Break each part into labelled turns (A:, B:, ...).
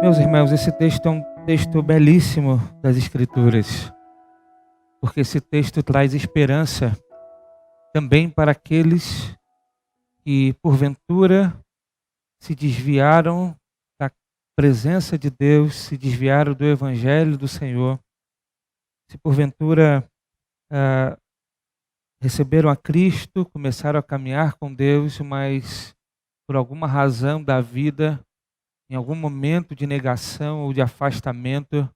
A: Meus irmãos, esse texto é um texto belíssimo das Escrituras, porque esse texto traz esperança também para aqueles que, porventura, se desviaram da presença de Deus, se desviaram do Evangelho do Senhor, se porventura receberam a Cristo, começaram a caminhar com Deus, mas por alguma razão da vida, em algum momento de negação ou de afastamento,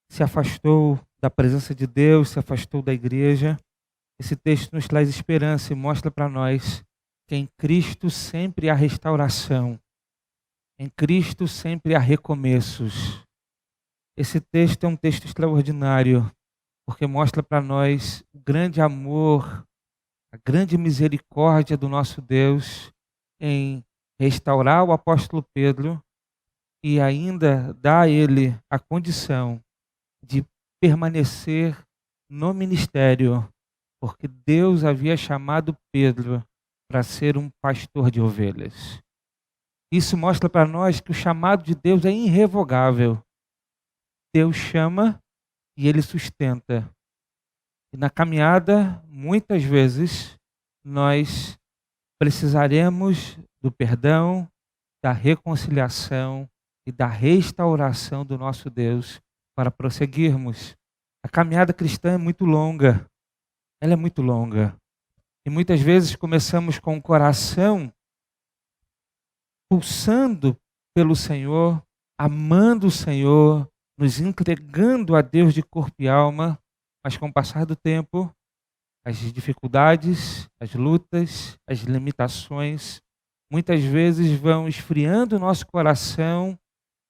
A: se afastou da presença de Deus, se afastou da igreja. Esse texto nos traz esperança e mostra para nós que em Cristo sempre há restauração, em Cristo sempre há recomeços. Esse texto é um texto extraordinário, porque mostra para nós o grande amor, a grande misericórdia do nosso Deus em restaurar o apóstolo Pedro e ainda dar a ele a condição de permanecer no ministério, porque Deus havia chamado Pedro para ser um pastor de ovelhas. Isso mostra para nós que o chamado de Deus é irrevogável. Deus chama e ele sustenta. E na caminhada, muitas vezes, nós precisaremos do perdão, da reconciliação e da restauração do nosso Deus para prosseguirmos. A caminhada cristã é muito longa. Ela é muito longa. E muitas vezes começamos com o coração pulsando pelo Senhor, amando o Senhor, nos entregando a Deus de corpo e alma, mas com o passar do tempo, as dificuldades, as lutas, as limitações, muitas vezes vão esfriando o nosso coração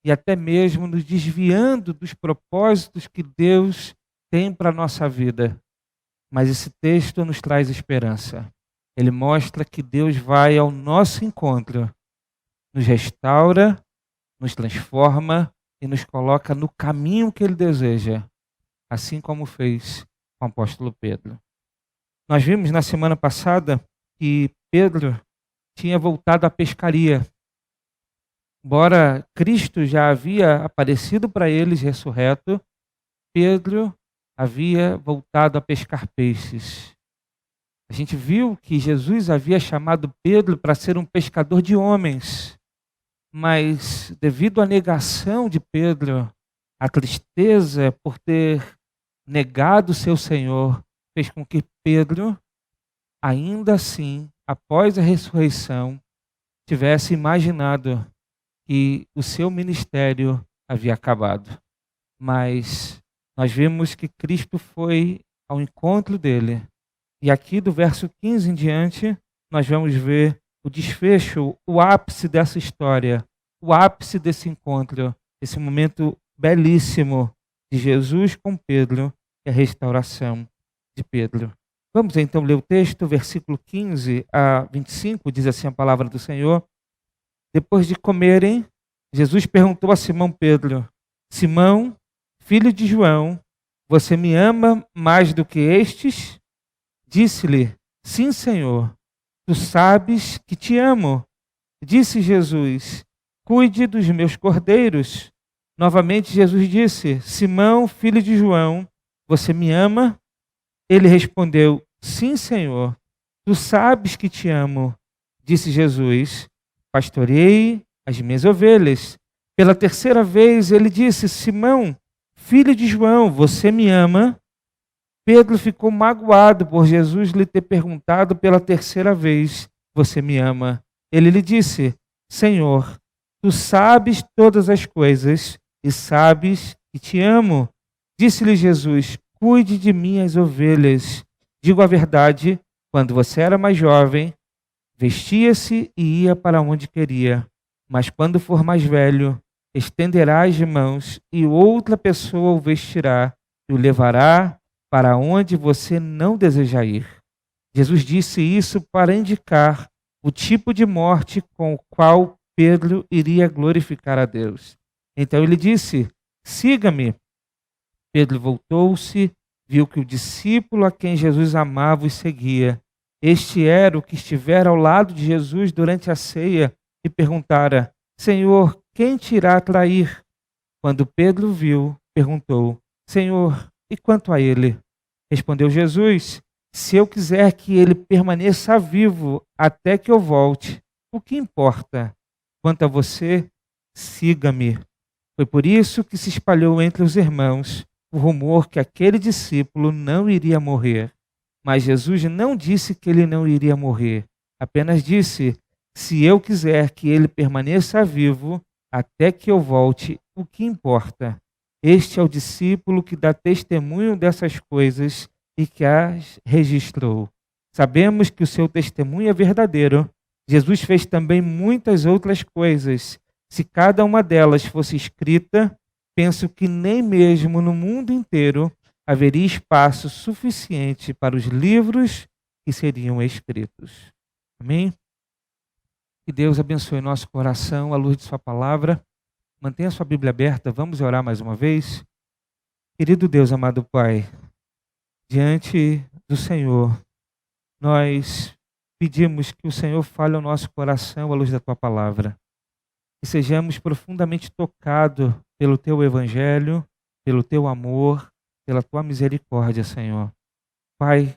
A: e até mesmo nos desviando dos propósitos que Deus tem para a nossa vida. Mas esse texto nos traz esperança. Ele mostra que Deus vai ao nosso encontro, nos restaura, nos transforma e nos coloca no caminho que Ele deseja, assim como fez com o apóstolo Pedro. Nós vimos na semana passada que Pedro tinha voltado à pescaria. Embora Cristo já havia aparecido para eles ressurreto, Pedro havia voltado a pescar peixes. A gente viu que Jesus havia chamado Pedro para ser um pescador de homens, mas devido à negação de Pedro, a tristeza por ter negado o seu Senhor, fez com que Pedro, ainda assim, após a ressurreição, tivesse imaginado que o seu ministério havia acabado. Mas nós vimos que Cristo foi ao encontro dele. E aqui do verso 15 em diante, nós vamos ver o desfecho, o ápice dessa história, o ápice desse encontro, esse momento belíssimo de Jesus com Pedro e a restauração de Pedro. Vamos então ler o texto, versículo 15 a 25, diz assim a palavra do Senhor. Depois de comerem, Jesus perguntou a Simão Pedro: Simão, filho de João, você me ama mais do que estes? Disse-lhe: Sim, Senhor, tu sabes que te amo. Disse Jesus: Cuide dos meus cordeiros. Novamente Jesus disse: Simão, filho de João, você me ama? Ele respondeu: Sim, Senhor, tu sabes que te amo. Disse Jesus: Pastoreie as minhas ovelhas. Pela terceira vez ele disse: Simão, filho de João, você me ama? Pedro ficou magoado por Jesus lhe ter perguntado pela terceira vez: Você me ama? Ele lhe disse: Senhor, tu sabes todas as coisas e sabes que te amo. Disse-lhe Jesus: Cuide de minhas ovelhas. Digo a verdade, quando você era mais jovem, vestia-se e ia para onde queria. Mas quando for mais velho, estenderá as mãos e outra pessoa o vestirá e o levará para onde você não deseja ir. Jesus disse isso para indicar o tipo de morte com o qual Pedro iria glorificar a Deus. Então ele disse: Siga-me. Pedro voltou-se, viu que o discípulo a quem Jesus amava o seguia. Este era o que estivera ao lado de Jesus durante a ceia e perguntara: Senhor, quem te irá trair? Quando Pedro viu, perguntou: Senhor, e quanto a ele? Respondeu Jesus: Se eu quiser que ele permaneça vivo até que eu volte, o que importa? Quanto a você, siga-me. Foi por isso que se espalhou entre os irmãos o rumor que aquele discípulo não iria morrer. Mas Jesus não disse que ele não iria morrer. Apenas disse: Se eu quiser que ele permaneça vivo até que eu volte, o que importa? Este é o discípulo que dá testemunho dessas coisas e que as registrou. Sabemos que o seu testemunho é verdadeiro. Jesus fez também muitas outras coisas. Se cada uma delas fosse escrita, penso que nem mesmo no mundo inteiro haveria espaço suficiente para os livros que seriam escritos. Amém? Que Deus abençoe nosso coração à luz de sua palavra. Mantenha sua Bíblia aberta, vamos orar mais uma vez. Querido Deus, amado Pai, diante do Senhor, nós pedimos que o Senhor fale ao nosso coração à luz da tua palavra. Que sejamos profundamente tocados pelo teu evangelho, pelo teu amor, pela tua misericórdia, Senhor. Pai,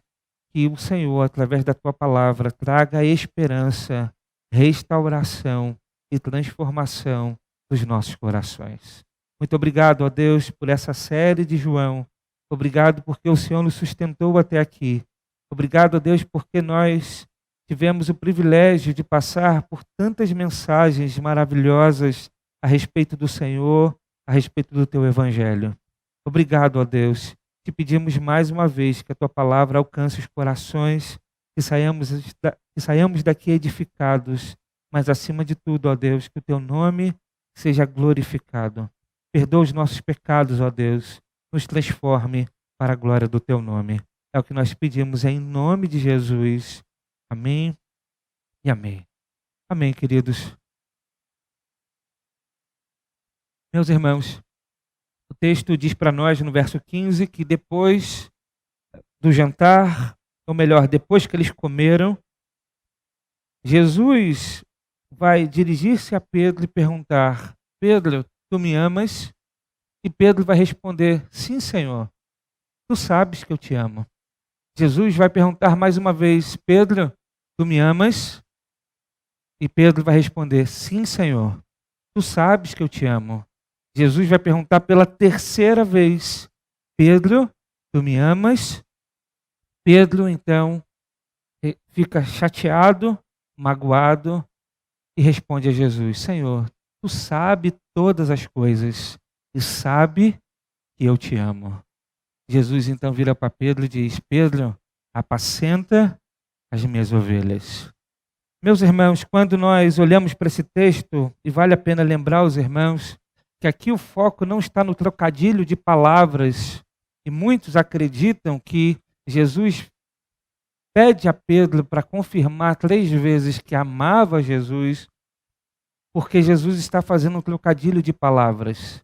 A: que o Senhor, através da tua palavra, traga esperança, restauração e transformação dos nossos corações. Muito obrigado, ó Deus, por essa série de João. Obrigado porque o Senhor nos sustentou até aqui. Obrigado, ó Deus, porque nós tivemos o privilégio de passar por tantas mensagens maravilhosas a respeito do Senhor, a respeito do teu evangelho. Obrigado, ó Deus. Te pedimos mais uma vez que a tua palavra alcance os corações, que saiamos daqui edificados, mas acima de tudo, ó Deus, que o teu nome seja glorificado. Perdoa os nossos pecados, ó Deus, nos transforme para a glória do teu nome. É o que nós pedimos em nome de Jesus. Amém e amém. Amém, queridos. Meus irmãos, o texto diz para nós no verso 15 que depois do jantar, ou melhor, depois que eles comeram, Jesus vai dirigir-se a Pedro e perguntar: Pedro, tu me amas? E Pedro vai responder: sim, Senhor, tu sabes que eu te amo. Jesus vai perguntar mais uma vez: Pedro, tu me amas? E Pedro vai responder: sim, Senhor, tu sabes que eu te amo. Jesus vai perguntar pela terceira vez: Pedro, tu me amas? Pedro, então, fica chateado, magoado e responde a Jesus: Senhor, tu sabe todas as coisas e sabe que eu te amo. Jesus então vira para Pedro e diz: Pedro, apacenta as minhas ovelhas. Meus irmãos, quando nós olhamos para esse texto, e vale a pena lembrar aos irmãos que aqui o foco não está no trocadilho de palavras, e muitos acreditam que Jesus pede a Pedro para confirmar 3 vezes que amava Jesus, porque Jesus está fazendo um trocadilho de palavras.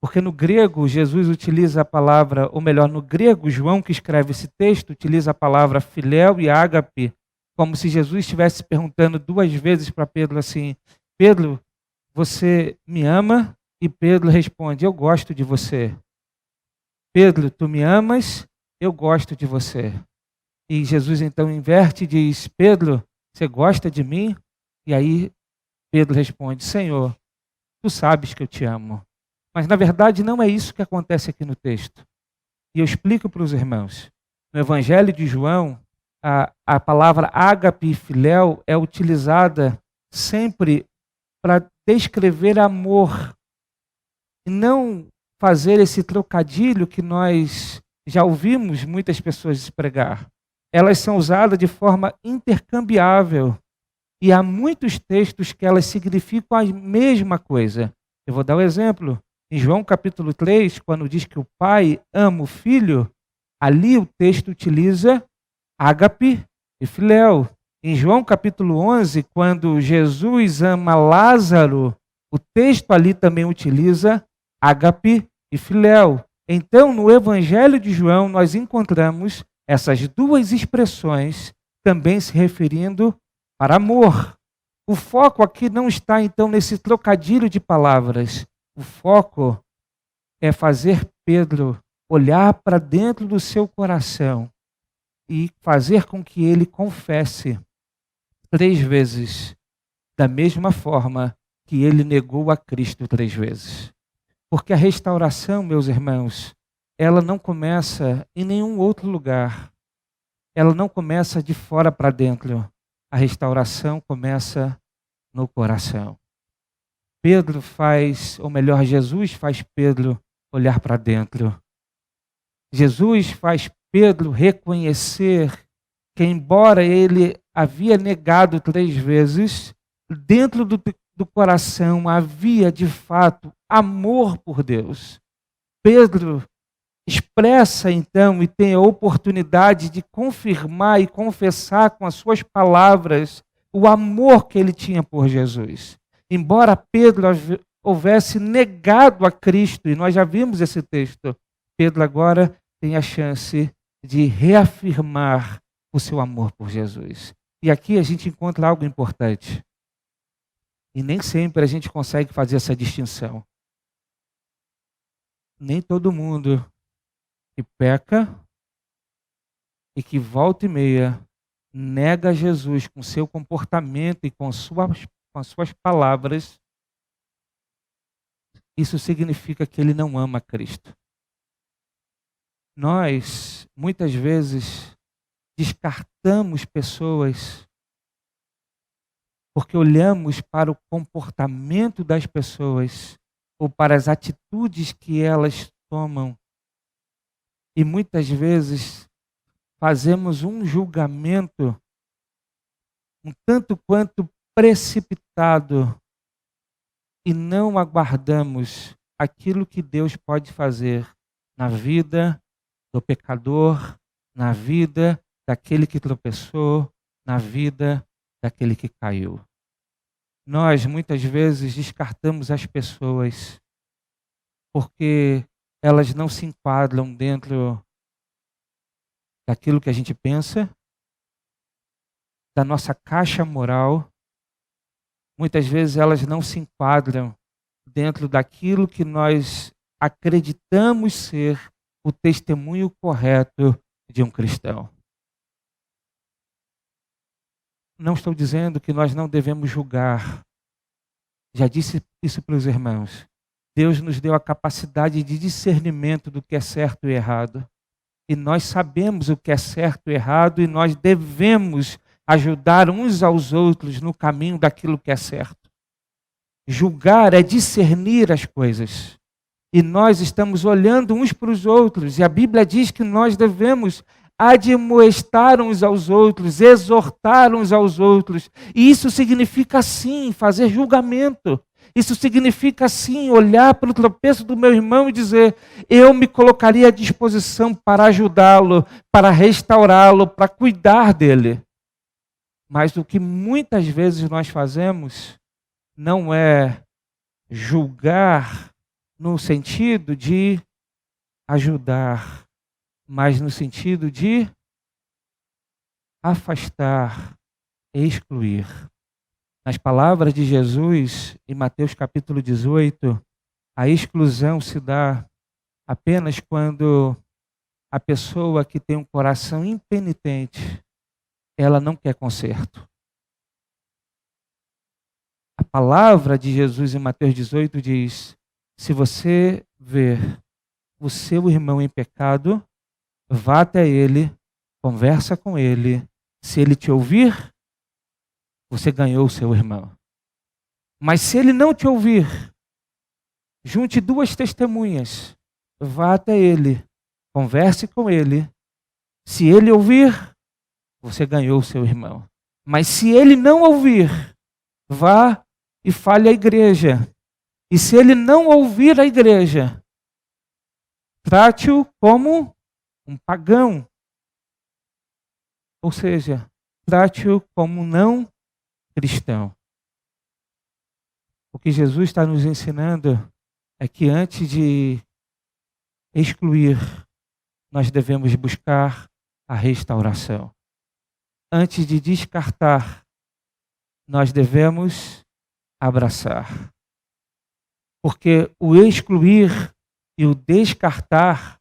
A: Porque no grego, Jesus utiliza a palavra, ou melhor, no grego, João que escreve esse texto, utiliza a palavra filéu e ágape, como se Jesus estivesse perguntando 2 vezes para Pedro assim: Pedro, você me ama? E Pedro responde: eu gosto de você. Pedro, tu me amas? Eu gosto de você. E Jesus então inverte e diz: Pedro, você gosta de mim? E aí Pedro responde: Senhor, tu sabes que eu te amo. Mas na verdade não é isso que acontece aqui no texto. E eu explico para os irmãos. No Evangelho de João, a palavra ágape e filéu é utilizada sempre para descrever amor. E não fazer esse trocadilho que nós já ouvimos muitas pessoas pregar. Elas são usadas de forma intercambiável. E há muitos textos que elas significam a mesma coisa. Eu vou dar um exemplo. Em João capítulo 3, quando diz que o pai ama o filho, ali o texto utiliza ágape e filéu. Em João capítulo 11, quando Jesus ama Lázaro, o texto ali também utiliza ágape e filéu. Então, no Evangelho de João, nós encontramos essas 2 expressões também se referindo para amor. O foco aqui não está, então, nesse trocadilho de palavras. O foco é fazer Pedro olhar para dentro do seu coração e fazer com que ele confesse 3 vezes, da mesma forma que ele negou a Cristo 3 vezes. Porque a restauração, meus irmãos, ela não começa em nenhum outro lugar. Ela não começa de fora para dentro. A restauração começa no coração. Pedro faz, ou melhor, Jesus faz Pedro olhar para dentro. Jesus faz Pedro reconhecer que, embora ele havia negado 3 vezes, dentro do coração havia de fato amor por Deus. Pedro expressa então e tem a oportunidade de confirmar e confessar com as suas palavras o amor que ele tinha por Jesus. Embora Pedro houvesse negado a Cristo, e nós já vimos esse texto, Pedro agora tem a chance de reafirmar o seu amor por Jesus. E aqui a gente encontra algo importante. E nem sempre a gente consegue fazer essa distinção. Nem todo mundo que peca e que volta e meia nega Jesus com seu comportamento e com as suas palavras, isso significa que ele não ama Cristo. Nós, muitas vezes, descartamos pessoas porque olhamos para o comportamento das pessoas ou para as atitudes que elas tomam e muitas vezes fazemos um julgamento um tanto quanto precipitado e não aguardamos aquilo que Deus pode fazer na vida do pecador, na vida daquele que tropeçou, na vida daquele que caiu. Nós muitas vezes descartamos as pessoas porque elas não se enquadram dentro daquilo que a gente pensa, da nossa caixa moral. Muitas vezes elas não se enquadram dentro daquilo que nós acreditamos ser o testemunho correto de um cristão. Não estou dizendo que nós não devemos julgar. Já disse isso para os irmãos. Deus nos deu a capacidade de discernimento do que é certo e errado. E nós sabemos o que é certo e errado e nós devemos ajudar uns aos outros no caminho daquilo que é certo. Julgar é discernir as coisas. E nós estamos olhando uns para os outros. E a Bíblia diz que nós devemos admoestar uns aos outros, exortar uns aos outros. E isso significa, sim, fazer julgamento. Isso significa, sim, olhar para o tropeço do meu irmão e dizer: eu me colocaria à disposição para ajudá-lo, para restaurá-lo, para cuidar dele. Mas o que muitas vezes nós fazemos não é julgar no sentido de ajudar, mas no sentido de afastar, excluir. Nas palavras de Jesus, em Mateus capítulo 18, a exclusão se dá apenas quando a pessoa que tem um coração impenitente, ela não quer conserto. A palavra de Jesus em Mateus 18 diz: se você ver o seu irmão em pecado, vá até ele, conversa com ele. Se ele te ouvir, você ganhou o seu irmão. Mas se ele não te ouvir, junte 2 testemunhas, vá até ele, converse com ele. Se ele ouvir, você ganhou o seu irmão. Mas se ele não ouvir, vá e fale à igreja. E se ele não ouvir a igreja, trate-o como um pagão. Ou seja, trate-o como um não cristão. O que Jesus está nos ensinando é que antes de excluir, nós devemos buscar a restauração. Antes de descartar, nós devemos abraçar. Porque o excluir e o descartar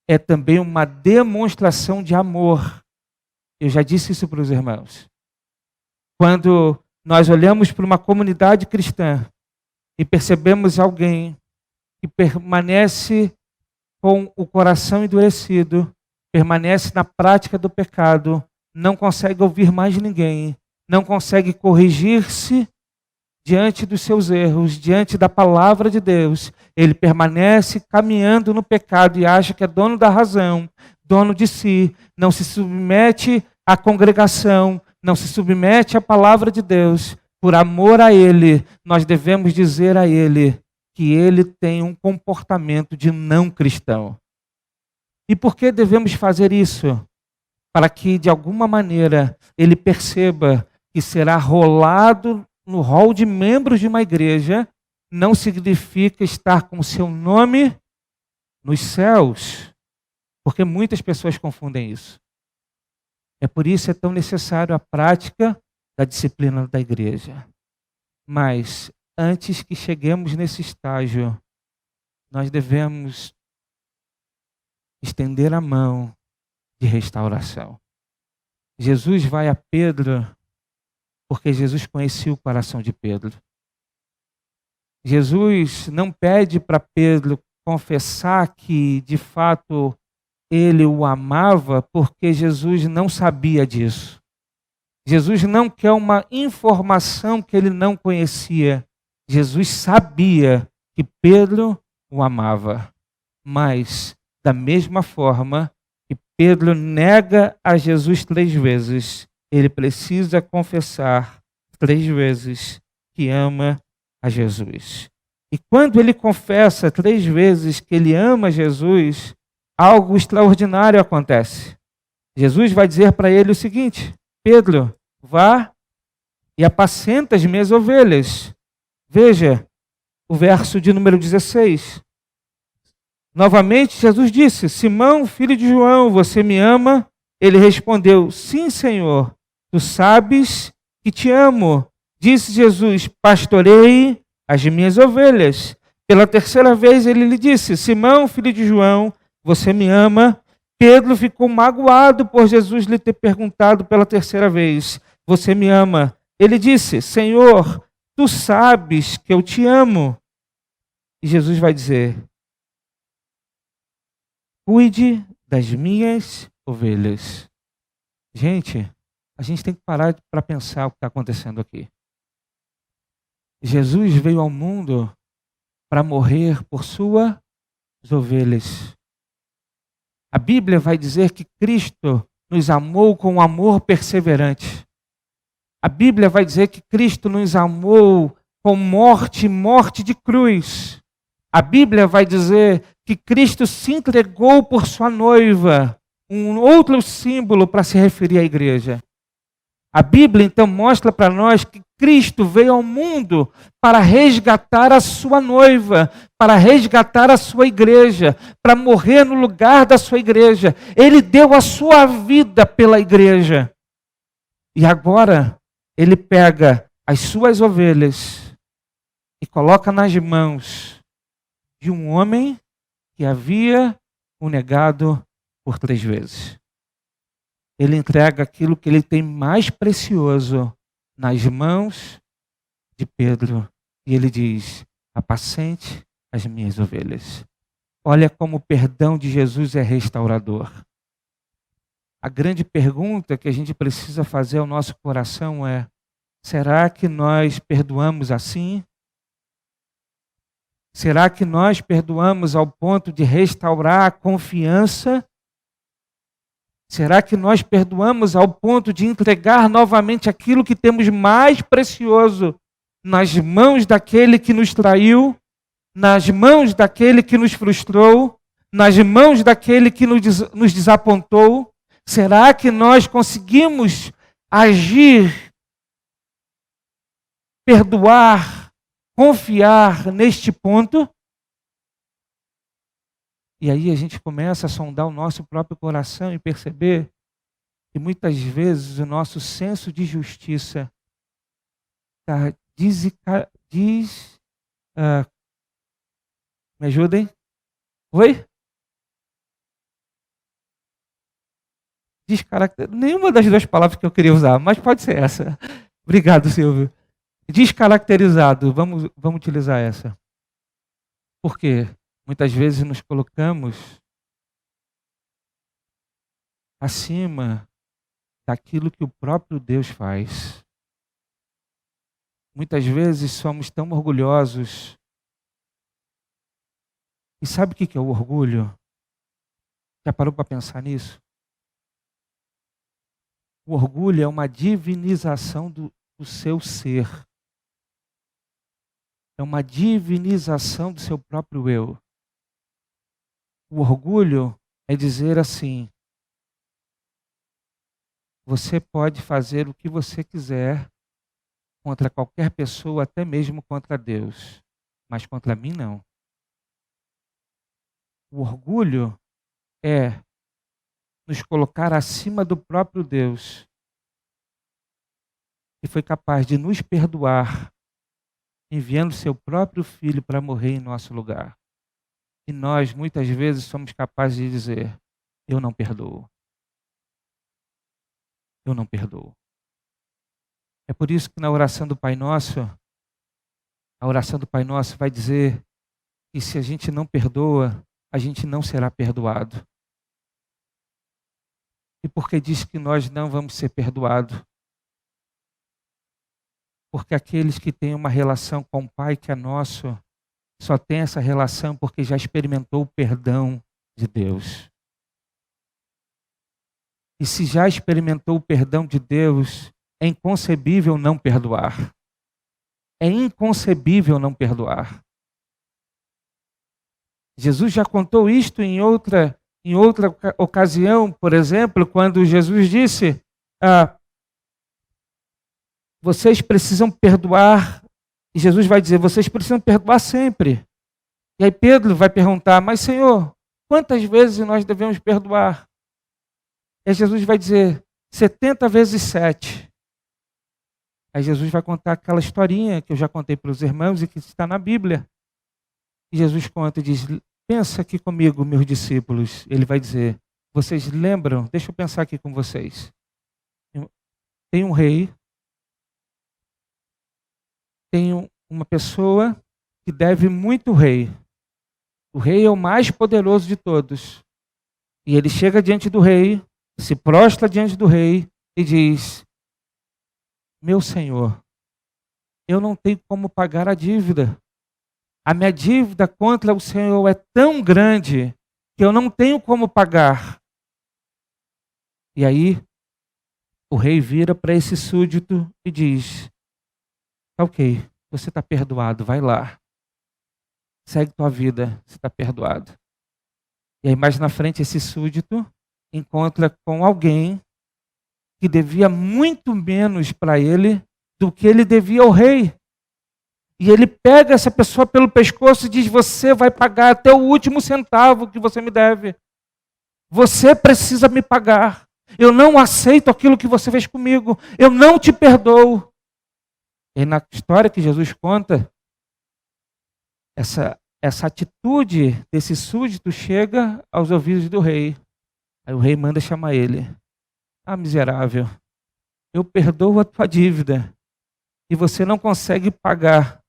A: é também uma demonstração de amor. Eu já disse isso para os irmãos. Quando nós olhamos para uma comunidade cristã e percebemos alguém que permanece com o coração endurecido, permanece na prática do pecado, não consegue ouvir mais ninguém, não consegue corrigir-se diante dos seus erros, diante da palavra de Deus, ele permanece caminhando no pecado e acha que é dono da razão, dono de si, não se submete à congregação, não se submete à palavra de Deus. Por amor a ele, nós devemos dizer a ele que ele tem um comportamento de não cristão. E por que devemos fazer isso? Para que, de alguma maneira, ele perceba que será rolado no rol de membros de uma igreja, não significa estar com o seu nome nos céus, porque muitas pessoas confundem isso. É por isso que é tão necessário a prática da disciplina da igreja. Mas, antes que cheguemos nesse estágio, nós devemos estender a mão de restauração. Jesus vai a Pedro porque Jesus conhecia o coração de Pedro. Jesus não pede para Pedro confessar que, de fato, ele o amava, porque Jesus não sabia disso. Jesus não quer uma informação que ele não conhecia. Jesus sabia que Pedro o amava. Mas, da mesma forma que Pedro nega a Jesus 3 vezes, ele precisa confessar 3 vezes que ama a Jesus. E quando ele confessa 3 vezes que ele ama Jesus, algo extraordinário acontece. Jesus vai dizer para ele o seguinte: Pedro, vá e apacenta as minhas ovelhas. Veja o verso de número 16. Novamente Jesus disse: Simão, filho de João, você me ama? Ele respondeu: Sim, Senhor. Tu sabes que te amo. Disse Jesus: Pastorei as minhas ovelhas. Pela 3ª vez ele lhe disse: Simão, filho de João, você me ama? Pedro ficou magoado por Jesus lhe ter perguntado pela 3ª vez: Você me ama? Ele disse: Senhor, tu sabes que eu te amo. E Jesus vai dizer: Cuide das minhas ovelhas. Gente, a gente tem que parar para pensar o que está acontecendo aqui. Jesus veio ao mundo para morrer por suas ovelhas. A Bíblia vai dizer que Cristo nos amou com um amor perseverante. A Bíblia vai dizer que Cristo nos amou com morte de cruz. A Bíblia vai dizer que Cristo se entregou por sua noiva, um outro símbolo para se referir à igreja. A Bíblia então mostra para nós que Cristo veio ao mundo para resgatar a sua noiva, para resgatar a sua igreja, para morrer no lugar da sua igreja. Ele deu a sua vida pela igreja. E agora ele pega as suas ovelhas e coloca nas mãos de um homem que havia o negado por 3 vezes. Ele entrega aquilo que ele tem mais precioso nas mãos de Pedro. E ele diz: apacente as minhas ovelhas. Olha como o perdão de Jesus é restaurador. A grande pergunta que a gente precisa fazer ao nosso coração é: será que nós perdoamos assim? Será que nós perdoamos ao ponto de restaurar a confiança? Será que nós perdoamos ao ponto de entregar novamente aquilo que temos mais precioso nas mãos daquele que nos traiu, nas mãos daquele que nos frustrou, nas mãos daquele que nos desapontou? Será que nós conseguimos agir, perdoar, confiar neste ponto? E aí a gente começa a sondar o nosso próprio coração e perceber que muitas vezes o nosso senso de justiça Tá, me ajudem? Oi? Nenhuma das duas palavras que eu queria usar, mas pode ser essa. Obrigado, Silvio. Descaracterizado, vamos utilizar essa. Por quê? Muitas vezes nos colocamos acima daquilo que o próprio Deus faz. Muitas vezes somos tão orgulhosos. E sabe o que é o orgulho? Já parou para pensar nisso? O orgulho é uma divinização do seu ser. É uma divinização do seu próprio eu. O orgulho é dizer assim: você pode fazer o que você quiser contra qualquer pessoa, até mesmo contra Deus, mas contra mim não. O orgulho é nos colocar acima do próprio Deus, que foi capaz de nos perdoar, enviando seu próprio Filho para morrer em nosso lugar. E nós, muitas vezes, somos capazes de dizer: eu não perdoo. Eu não perdoo. É por isso que na oração do Pai Nosso, a oração do Pai Nosso vai dizer que se a gente não perdoa, a gente não será perdoado. E por que diz que nós não vamos ser perdoados? Porque aqueles que têm uma relação com o Pai que é nosso, só tem essa relação porque já experimentou o perdão de Deus. E se já experimentou o perdão de Deus, é inconcebível não perdoar. É inconcebível não perdoar. Jesus já contou isto em outra ocasião, por exemplo, quando Jesus disse: vocês precisam perdoar. E Jesus vai dizer: vocês precisam perdoar sempre. E aí Pedro vai perguntar: mas Senhor, quantas vezes nós devemos perdoar? E aí Jesus vai dizer: 70 vezes 7. Aí Jesus vai contar aquela historinha que eu já contei para os irmãos e que está na Bíblia. E Jesus conta e diz: pensa aqui comigo, meus discípulos. Ele vai dizer: vocês lembram? Deixa eu pensar aqui com vocês. Tem um rei, tem uma pessoa que deve muito ao rei. O rei é o mais poderoso de todos. E ele chega diante do rei, se prostra diante do rei e diz: meu senhor, eu não tenho como pagar a dívida. A minha dívida contra o Senhor é tão grande que eu não tenho como pagar. E aí, o rei vira para esse súdito e diz: ok, você está perdoado, vai lá. Segue tua vida, você está perdoado. E aí, mais na frente, esse súdito encontra com alguém que devia muito menos para ele do que ele devia ao rei. E ele pega essa pessoa pelo pescoço e diz: você vai pagar até o último centavo que você me deve. Você precisa me pagar. Eu não aceito aquilo que você fez comigo. Eu não te perdoo. E na história que Jesus conta, essa atitude desse súdito chega aos ouvidos do rei. Aí o rei manda chamar ele. Ah, miserável, eu perdoo a tua dívida e você não consegue pagar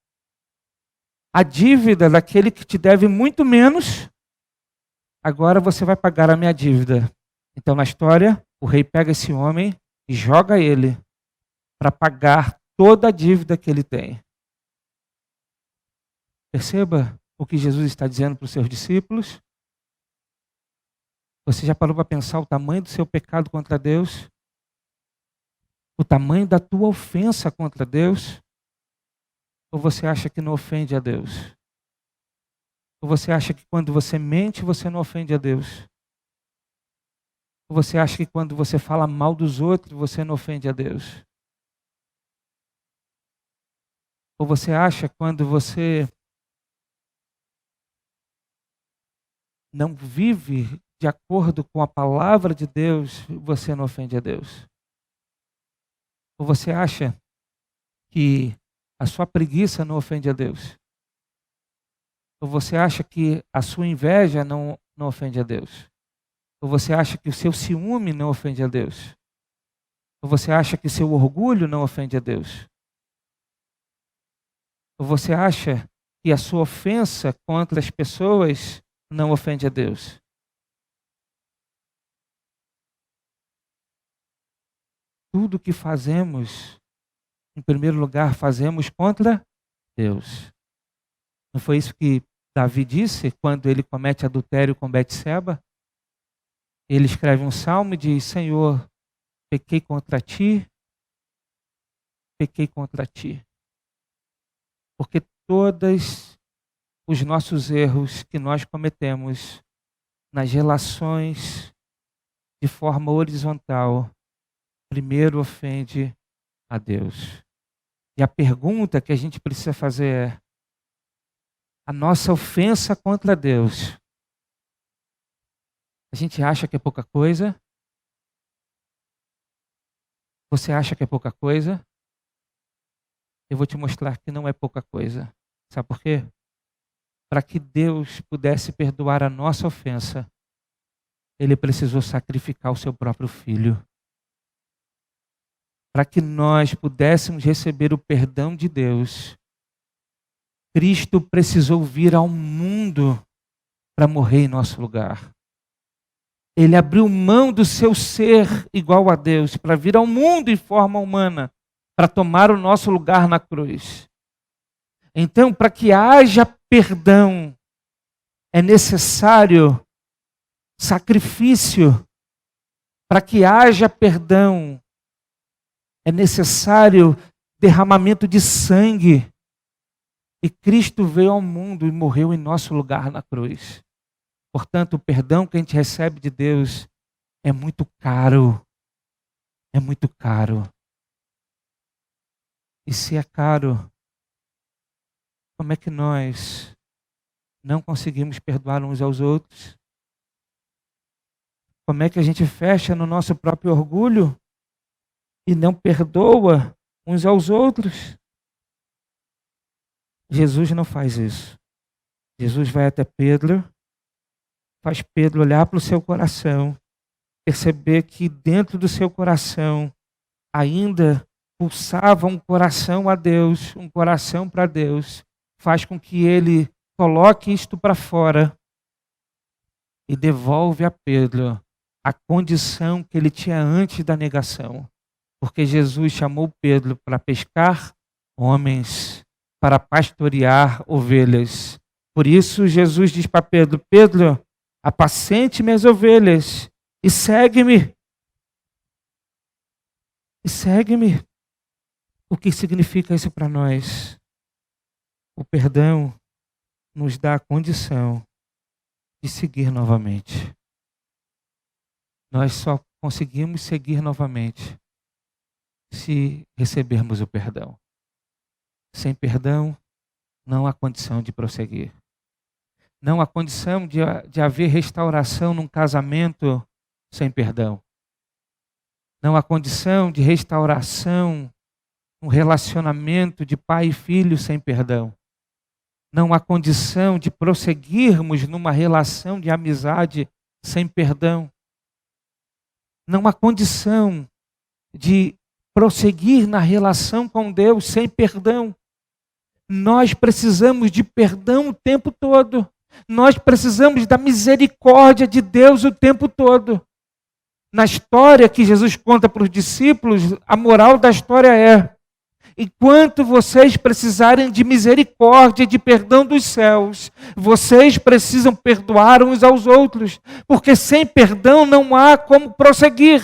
A: a dívida daquele que te deve muito menos. Agora você vai pagar a minha dívida. Então, na história, o rei pega esse homem e joga ele para pagar toda a dívida que ele tem. Perceba o que Jesus está dizendo para os seus discípulos? Você já parou para pensar o tamanho do seu pecado contra Deus? O tamanho da tua ofensa contra Deus? Ou você acha que não ofende a Deus? Ou você acha que quando você mente, você não ofende a Deus? Ou você acha que quando você fala mal dos outros, você não ofende a Deus? Ou você acha que quando você não vive de acordo com a palavra de Deus, você não ofende a Deus? Ou você acha que A sua preguiça não ofende a Deus? Ou você acha que a sua inveja não ofende a Deus? Ou você acha que o seu ciúme não ofende a Deus? Ou você acha que o seu orgulho não ofende a Deus? Ou você acha que a sua ofensa contra as pessoas não ofende a Deus? Tudo que fazemos, em primeiro lugar, fazemos contra Deus. Não foi isso que Davi disse quando ele comete adultério com Betseba? Ele escreve um salmo e diz: Senhor, pequei contra ti, pequei contra ti. Porque todos os nossos erros que nós cometemos nas relações de forma horizontal, primeiro ofende a Deus. E a pergunta que a gente precisa fazer é: a nossa ofensa contra Deus, a gente acha que é pouca coisa? Você acha que é pouca coisa? Eu vou te mostrar que não é pouca coisa. Sabe por quê? Para que Deus pudesse perdoar a nossa ofensa, Ele precisou sacrificar o seu próprio filho. Para que nós pudéssemos receber o perdão de Deus, Cristo precisou vir ao mundo para morrer em nosso lugar. Ele abriu mão do seu ser igual a Deus para vir ao mundo em forma humana, para tomar o nosso lugar na cruz. Então, para que haja perdão, é necessário sacrifício. Para que haja perdão, é necessário derramamento de sangue. E Cristo veio ao mundo e morreu em nosso lugar na cruz. Portanto, o perdão que a gente recebe de Deus é muito caro. É muito caro. E se é caro, como é que nós não conseguimos perdoar uns aos outros? Como é que a gente fecha no nosso próprio orgulho e não perdoa uns aos outros? Jesus não faz isso. Jesus vai até Pedro, faz Pedro olhar para o seu coração, perceber que dentro do seu coração ainda pulsava um coração a Deus, um coração para Deus, faz com que ele coloque isto para fora e devolve a Pedro a condição que ele tinha antes da negação. Porque Jesus chamou Pedro para pescar homens, para pastorear ovelhas. Por isso Jesus diz para Pedro: Pedro, apacente minhas ovelhas e segue-me. E segue-me. O que significa isso para nós? O perdão nos dá a condição de seguir novamente. Nós só conseguimos seguir novamente se recebermos o perdão. Sem perdão, não há condição de prosseguir. Não há condição de haver restauração num casamento sem perdão. Não há condição de restauração num relacionamento de pai e filho sem perdão. Não há condição de prosseguirmos numa relação de amizade sem perdão. Não há condição de prosseguir na relação com Deus sem perdão. Nós precisamos de perdão o tempo todo. Nós precisamos da misericórdia de Deus o tempo todo. Na história que Jesus conta para os discípulos, a moral da história é: enquanto vocês precisarem de misericórdia e de perdão dos céus, vocês precisam perdoar uns aos outros, porque sem perdão não há como prosseguir,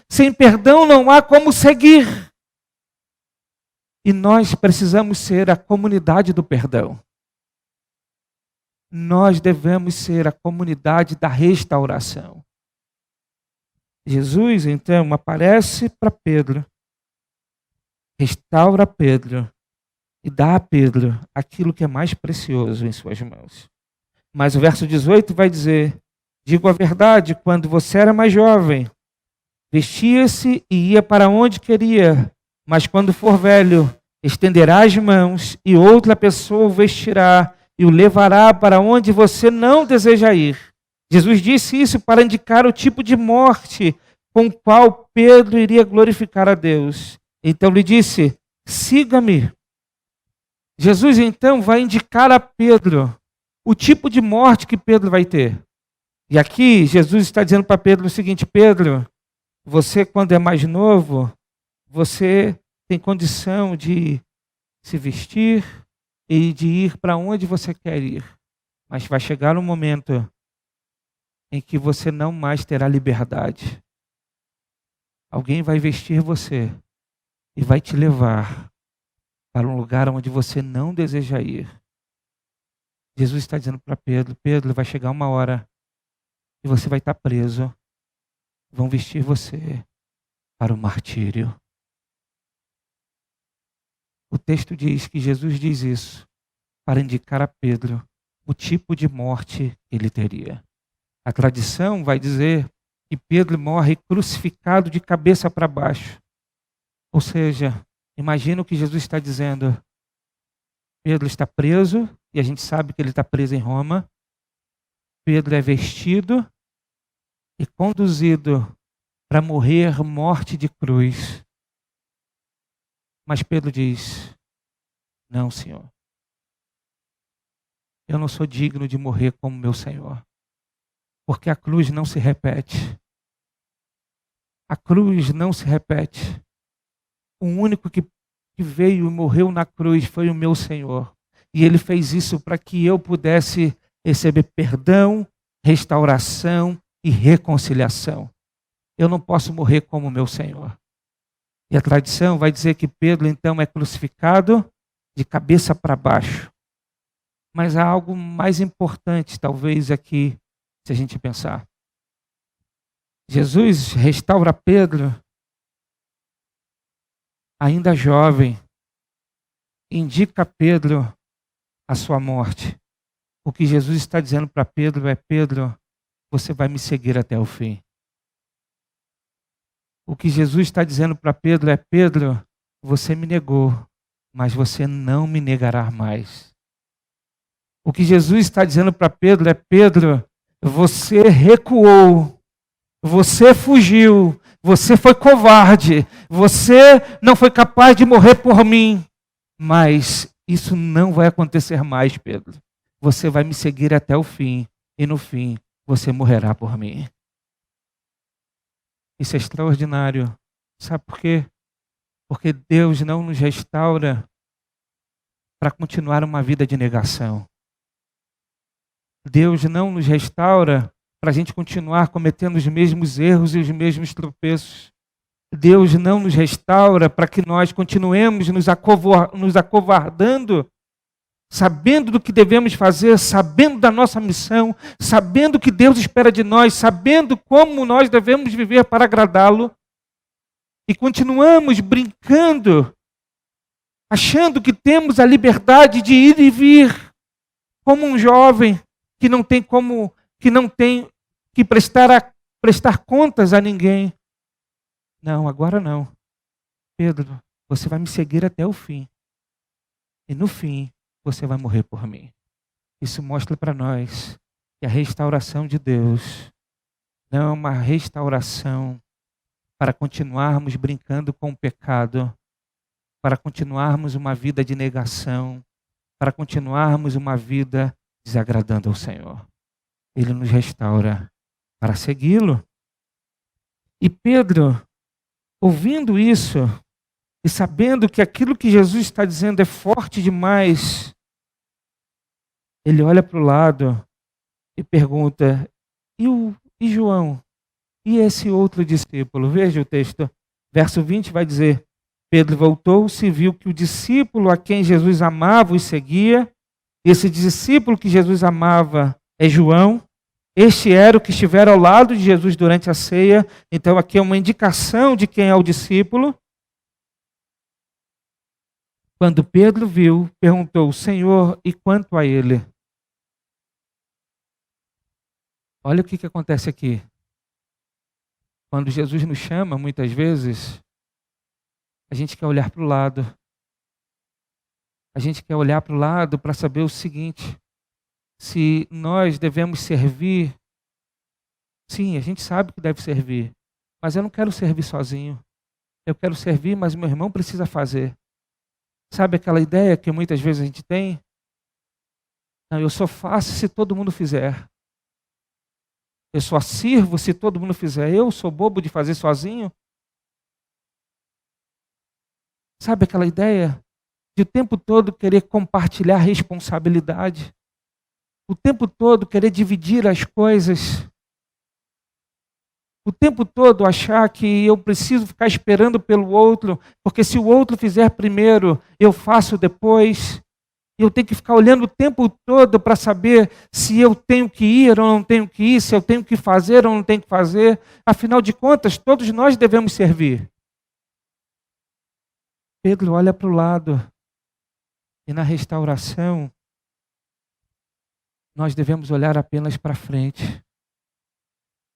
A: sem perdão não há como seguir. E nós precisamos ser a comunidade do perdão. Nós devemos ser a comunidade da restauração. Jesus, então, aparece para Pedro, restaura Pedro e dá a Pedro aquilo que é mais precioso em suas mãos. Mas o verso 18 vai dizer: digo a verdade, quando você era mais jovem, vestia-se e ia para onde queria, mas quando for velho, Estenderá as mãos e outra pessoa o vestirá e o levará para onde você não deseja ir. Jesus disse isso para indicar o tipo de morte com o qual Pedro iria glorificar a Deus. Então lhe disse: siga-me. Jesus então vai indicar a Pedro o tipo de morte que Pedro vai ter. E aqui Jesus está dizendo para Pedro o seguinte: Pedro, você quando é mais novo, você tem condição de se vestir e de ir para onde você quer ir. Mas vai chegar um momento em que você não mais terá liberdade. Alguém vai vestir você e vai te levar para um lugar onde você não deseja ir. Jesus está dizendo para Pedro: Pedro, vai chegar uma hora e você vai estar preso. Vão vestir você para o martírio. O texto diz que Jesus diz isso para indicar a Pedro o tipo de morte que ele teria. A tradição vai dizer que Pedro morre crucificado de cabeça para baixo. Ou seja, imagina o que Jesus está dizendo. Pedro está preso, e a gente sabe que ele está preso em Roma. Pedro é vestido e conduzido para morrer morte de cruz. Mas Pedro diz: não, Senhor. Eu não sou digno de morrer como meu Senhor. Porque a cruz não se repete. A cruz não se repete. O único que veio e morreu na cruz foi o meu Senhor. E ele fez isso para que eu pudesse receber perdão, restauração e reconciliação. Eu não posso morrer como o meu Senhor. E a tradição vai dizer que Pedro então é crucificado de cabeça para baixo. Mas há algo mais importante, talvez, aqui, se a gente pensar. Jesus restaura Pedro, ainda jovem, indica a Pedro a sua morte. O que Jesus está dizendo para Pedro é: Pedro, você vai me seguir até o fim. O que Jesus está dizendo para Pedro é: Pedro, você me negou, mas você não me negará mais. O que Jesus está dizendo para Pedro é: Pedro, você recuou, você fugiu, você foi covarde, você não foi capaz de morrer por mim, mas isso não vai acontecer mais, Pedro. Você vai me seguir até o fim, e no fim você morrerá por mim. Isso é extraordinário. Sabe por quê? Porque Deus não nos restaura para continuar uma vida de negação. Deus não nos restaura para a gente continuar cometendo os mesmos erros e os mesmos tropeços. Deus não nos restaura para que nós continuemos nos acovardando, sabendo do que devemos fazer, sabendo da nossa missão, sabendo o que Deus espera de nós, sabendo como nós devemos viver para agradá-lo, e continuamos brincando, achando que temos a liberdade de ir e vir, como um jovem que não tem que prestar contas a ninguém. Não, agora não. Pedro, você vai me seguir até o fim. E no fim, você vai morrer por mim. Isso mostra para nós que a restauração de Deus não é uma restauração para continuarmos brincando com o pecado, para continuarmos uma vida de negação, para continuarmos uma vida desagradando ao Senhor. Ele nos restaura para segui-lo. E Pedro, ouvindo isso e sabendo que aquilo que Jesus está dizendo é forte demais, ele olha para o lado e pergunta: e João? E esse outro discípulo? Veja o texto. Verso 20 vai dizer: Pedro voltou-se e viu que o discípulo a quem Jesus amava e seguia, esse discípulo que Jesus amava é João. Este era o que estivera ao lado de Jesus durante a ceia. Então aqui é uma indicação de quem é o discípulo. Quando Pedro viu, perguntou: Senhor, e quanto a ele? Olha o que acontece aqui. Quando Jesus nos chama, muitas vezes, a gente quer olhar para o lado. A gente quer olhar para o lado para saber o seguinte: se nós devemos servir, sim, a gente sabe que deve servir, mas eu não quero servir sozinho. Eu quero servir, mas meu irmão precisa fazer. Sabe aquela ideia que muitas vezes a gente tem? Não, eu só faço se todo mundo fizer. Eu só sirvo se todo mundo fizer. Eu sou bobo de fazer sozinho? Sabe aquela ideia de o tempo todo querer compartilhar responsabilidade? O tempo todo querer dividir as coisas? O tempo todo achar que eu preciso ficar esperando pelo outro, porque se o outro fizer primeiro, eu faço depois. Eu tenho que ficar olhando o tempo todo para saber se eu tenho que ir ou não tenho que ir, se eu tenho que fazer ou não tenho que fazer. Afinal de contas, todos nós devemos servir. Pedro olha para o lado e na restauração nós devemos olhar apenas para frente.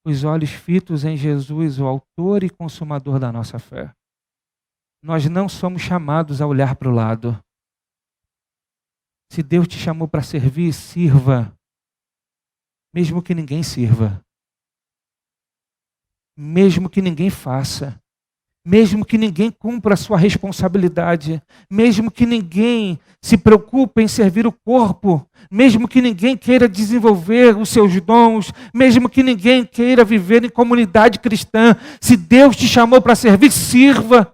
A: Os olhos fitos em Jesus, o autor e consumador da nossa fé. Nós não somos chamados a olhar para o lado. Se Deus te chamou para servir, sirva. Mesmo que ninguém sirva. Mesmo que ninguém faça. Mesmo que ninguém cumpra a sua responsabilidade. Mesmo que ninguém se preocupe em servir o corpo. Mesmo que ninguém queira desenvolver os seus dons. Mesmo que ninguém queira viver em comunidade cristã. Se Deus te chamou para servir, sirva.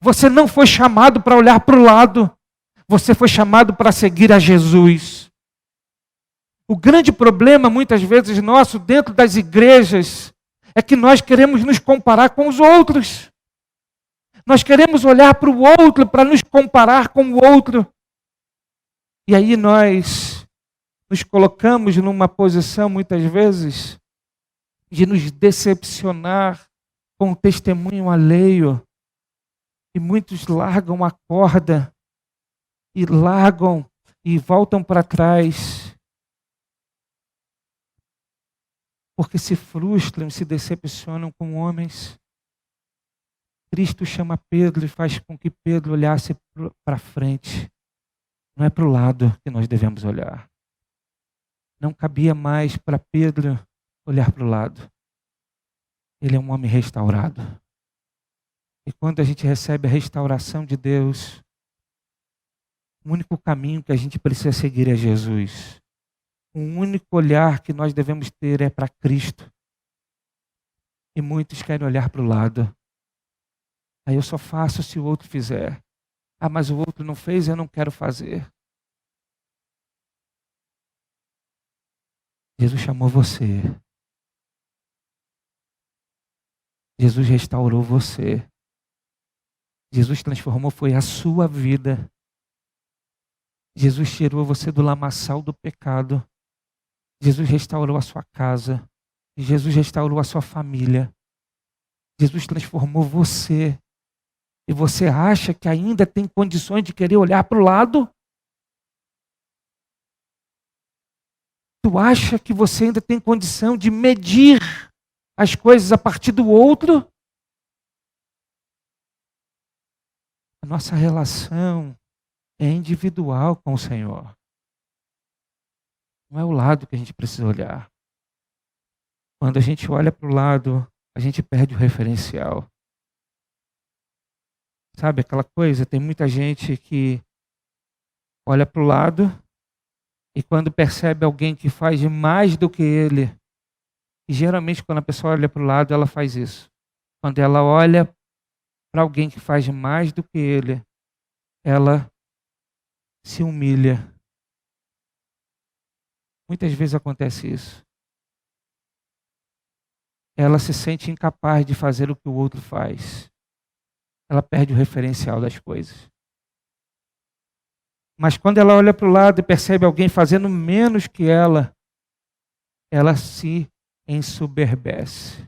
A: Você não foi chamado para olhar para o lado. Você foi chamado para seguir a Jesus. O grande problema, muitas vezes, nosso, dentro das igrejas, é que nós queremos nos comparar com os outros. Nós queremos olhar para o outro, para nos comparar com o outro. E aí nós nos colocamos numa posição, muitas vezes, de nos decepcionar com o testemunho alheio. E muitos largam a corda, e largam e voltam para trás. Porque se frustram, se decepcionam com homens. Cristo chama Pedro e faz com que Pedro olhasse para frente. Não é para o lado que nós devemos olhar. Não cabia mais para Pedro olhar para o lado. Ele é um homem restaurado. E quando a gente recebe a restauração de Deus, o único caminho que a gente precisa seguir é Jesus. O único olhar que nós devemos ter é para Cristo. E muitos querem olhar para o lado. Aí eu só faço se o outro fizer. Ah, mas o outro não fez, eu não quero fazer. Jesus chamou você. Jesus restaurou você. Jesus transformou, foi a sua vida. Jesus tirou você do lamaçal do pecado. Jesus restaurou a sua casa. Jesus restaurou a sua família. Jesus transformou você. E você acha que ainda tem condições de querer olhar para o lado? Tu acha que você ainda tem condição de medir as coisas a partir do outro? A nossa relação é individual com o Senhor. Não é o lado que a gente precisa olhar. Quando a gente olha para o lado, a gente perde o referencial. Sabe aquela coisa? Tem muita gente que olha para o lado e quando percebe alguém que faz mais do que ele, e geralmente quando a pessoa olha para o lado, ela faz isso. Quando ela olha para alguém que faz mais do que ele, ela se humilha. Muitas vezes acontece isso. Ela se sente incapaz de fazer o que o outro faz. Ela perde o referencial das coisas. Mas quando ela olha para o lado e percebe alguém fazendo menos que ela se ensoberbece.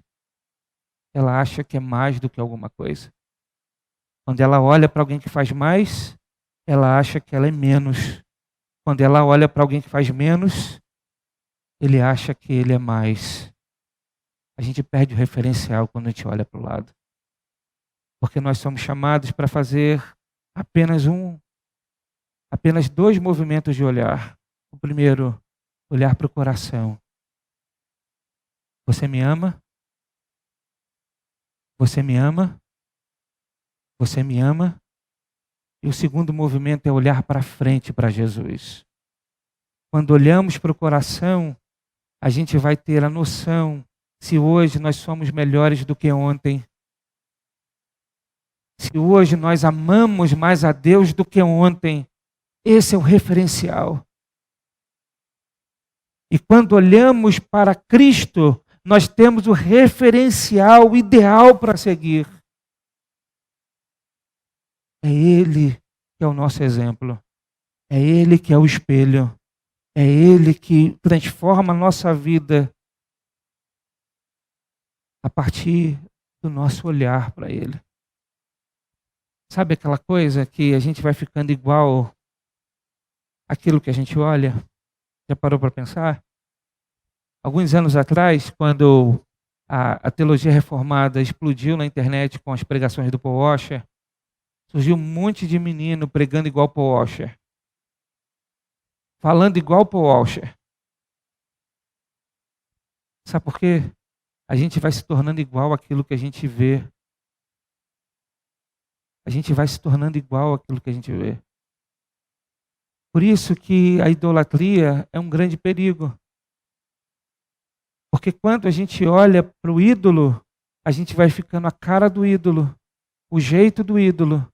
A: Ela acha que é mais do que alguma coisa. Quando ela olha para alguém que faz mais, ela acha que ela é menos. Quando ela olha para alguém que faz menos, ele acha que ele é mais. A gente perde o referencial quando a gente olha para o lado. Porque nós somos chamados para fazer apenas apenas 2 movimentos de olhar. O primeiro, olhar para o coração. Você me ama? Você me ama? Você me ama? E o segundo movimento é olhar para frente, para Jesus. Quando olhamos para o coração, a gente vai ter a noção se hoje nós somos melhores do que ontem. Se hoje nós amamos mais a Deus do que ontem. Esse é o referencial. E quando olhamos para Cristo, nós temos o referencial ideal para seguir. É Ele que é o nosso exemplo. É Ele que é o espelho. É Ele que transforma a nossa vida a partir do nosso olhar para Ele. Sabe aquela coisa que a gente vai ficando igual àquilo que a gente olha? Já parou para pensar? Alguns anos atrás, quando a teologia reformada explodiu na internet com as pregações do Paul Washer, surgiu um monte de menino pregando igual Paul Washer. Falando igual Paul Washer. Sabe por quê? A gente vai se tornando igual àquilo que a gente vê. A gente vai se tornando igual àquilo que a gente vê. Por isso que a idolatria é um grande perigo. Porque quando a gente olha para o ídolo, a gente vai ficando a cara do ídolo, o jeito do ídolo.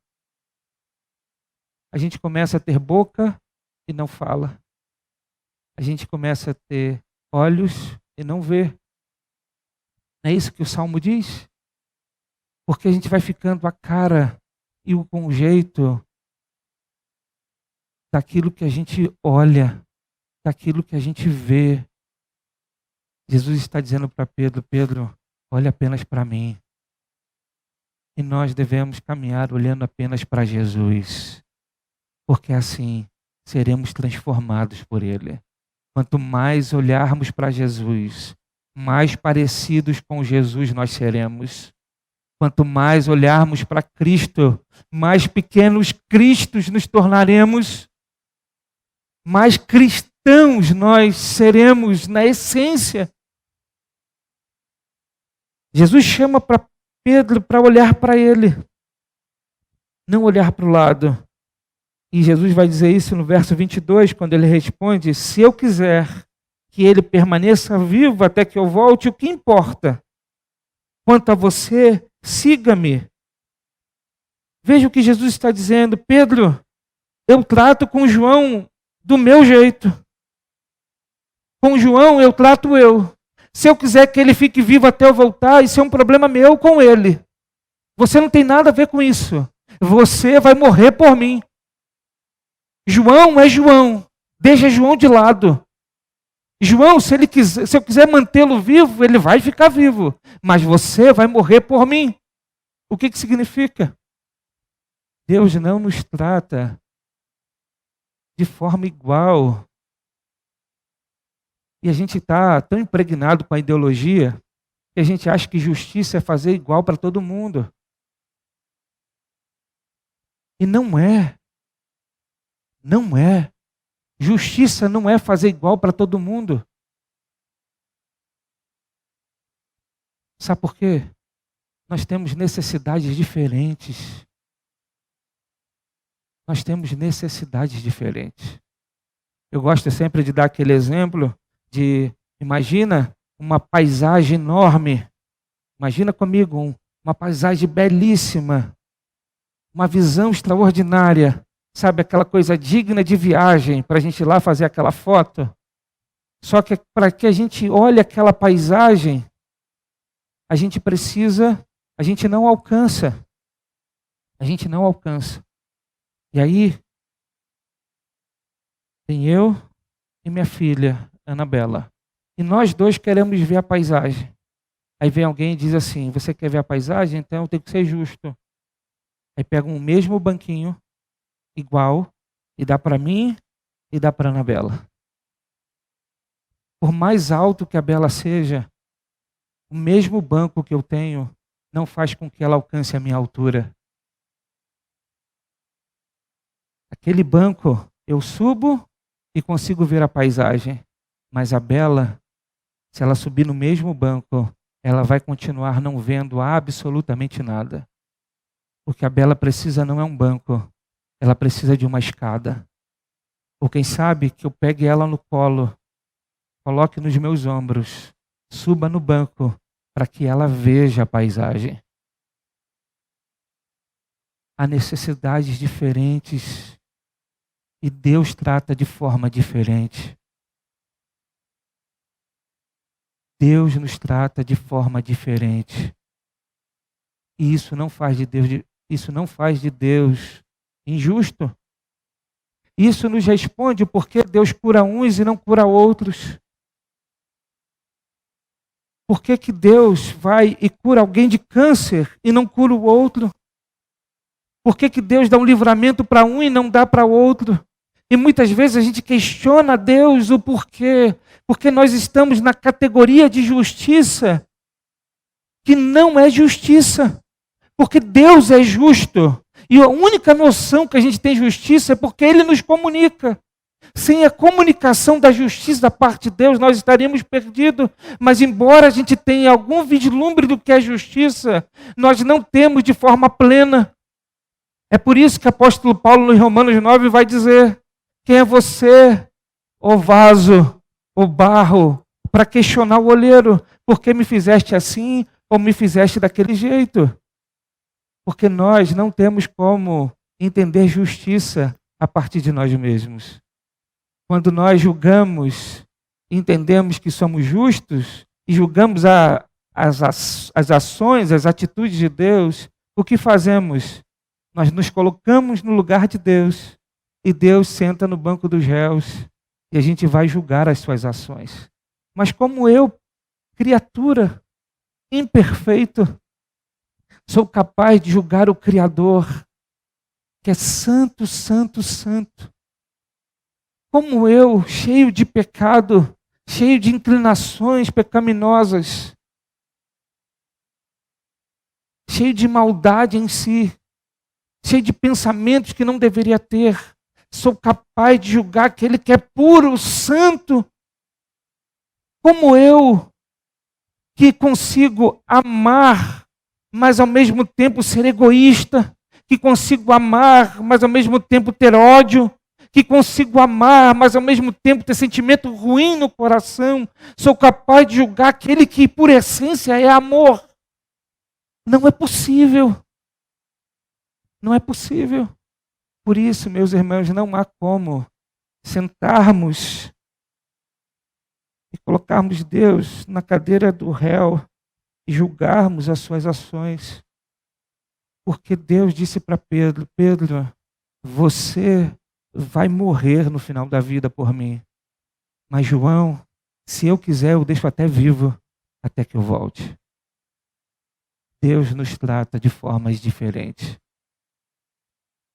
A: A gente começa a ter boca e não fala. A gente começa a ter olhos e não vê. Não é isso que o Salmo diz? Porque a gente vai ficando a cara e com o jeito daquilo que a gente olha, daquilo que a gente vê. Jesus está dizendo para Pedro, Pedro, olha apenas para mim. E nós devemos caminhar olhando apenas para Jesus. Porque assim seremos transformados por Ele. Quanto mais olharmos para Jesus, mais parecidos com Jesus nós seremos. Quanto mais olharmos para Cristo, mais pequenos cristos nos tornaremos. Mais cristãos nós seremos na essência. Jesus chama para Pedro para olhar para ele, não olhar para o lado. E Jesus vai dizer isso no verso 22, quando ele responde: se eu quiser que ele permaneça vivo até que eu volte, o que importa? Quanto a você, siga-me. Veja o que Jesus está dizendo: Pedro, eu trato com João do meu jeito. Com João eu trato eu. Se eu quiser que ele fique vivo até eu voltar, isso é um problema meu com ele. Você não tem nada a ver com isso. Você vai morrer por mim. João é João. Deixa João de lado. João, se eu quiser mantê-lo vivo, ele vai ficar vivo. Mas você vai morrer por mim. O que significa? Deus não nos trata de forma igual. E a gente está tão impregnado com a ideologia que a gente acha que justiça é fazer igual para todo mundo. E não é. Não é. Justiça não é fazer igual para todo mundo. Sabe por quê? Nós temos necessidades diferentes. Nós temos necessidades diferentes. Eu gosto sempre de dar aquele exemplo de, imagina uma paisagem enorme. Imagina comigo uma paisagem belíssima. Uma visão extraordinária. Sabe, aquela coisa digna de viagem, para a gente ir lá fazer aquela foto. Só que para que a gente olhe aquela paisagem, a gente não alcança. A gente não alcança. E aí, tem eu e minha filha, Anabela. E nós dois queremos ver a paisagem. Aí vem alguém e diz assim: você quer ver a paisagem? Então eu tenho que ser justo. Aí pega um mesmo banquinho, igual, e dá para mim e dá para Anabela. Por mais alto que a Bela seja, o mesmo banco que eu tenho não faz com que ela alcance a minha altura. Aquele banco, eu subo e consigo ver a paisagem. Mas a Bela, se ela subir no mesmo banco, ela vai continuar não vendo absolutamente nada. Porque a Bela precisa não é um banco, ela precisa de uma escada. Ou quem sabe que eu pegue ela no colo, coloque nos meus ombros, suba no banco, para que ela veja a paisagem. Há necessidades diferentes e Deus trata de forma diferente. Deus nos trata de forma diferente. E isso não faz de Deus injusto. Isso nos responde porque Deus cura uns e não cura outros. Por que que Deus vai e cura alguém de câncer e não cura o outro? Por que que Deus dá um livramento para um e não dá para outro? E muitas vezes a gente questiona a Deus o porquê. Porque nós estamos na categoria de justiça que não é justiça. Porque Deus é justo. E a única noção que a gente tem de justiça é porque Ele nos comunica. Sem a comunicação da justiça da parte de Deus, nós estaríamos perdidos. Mas embora a gente tenha algum vislumbre do que é justiça, nós não temos de forma plena. É por isso que o apóstolo Paulo, em Romanos 9, vai dizer: quem é você, ó vaso, ó barro, para questionar o olheiro? Por que me fizeste assim ou me fizeste daquele jeito? Porque nós não temos como entender justiça a partir de nós mesmos. Quando nós julgamos, entendemos que somos justos e julgamos as ações, as atitudes de Deus, o que fazemos? Nós nos colocamos no lugar de Deus e Deus senta no banco dos réus e a gente vai julgar as suas ações. Mas como eu, criatura, imperfeito, sou capaz de julgar o Criador, que é santo, santo, santo. Como eu, cheio de pecado, cheio de inclinações pecaminosas, cheio de maldade em si, cheio de pensamentos que não deveria ter, sou capaz de julgar aquele que é puro, santo. Como eu, que consigo amar, mas ao mesmo tempo ser egoísta, que consigo amar, mas ao mesmo tempo ter ódio, que consigo amar, mas ao mesmo tempo ter sentimento ruim no coração, sou capaz de julgar aquele que por essência é amor. Não é possível. Não é possível. Por isso, meus irmãos, não há como sentarmos e colocarmos Deus na cadeira do réu e julgarmos as suas ações. Porque Deus disse para Pedro: Pedro, você vai morrer no final da vida por mim. Mas João, se eu quiser, eu deixo até vivo, até que eu volte. Deus nos trata de formas diferentes.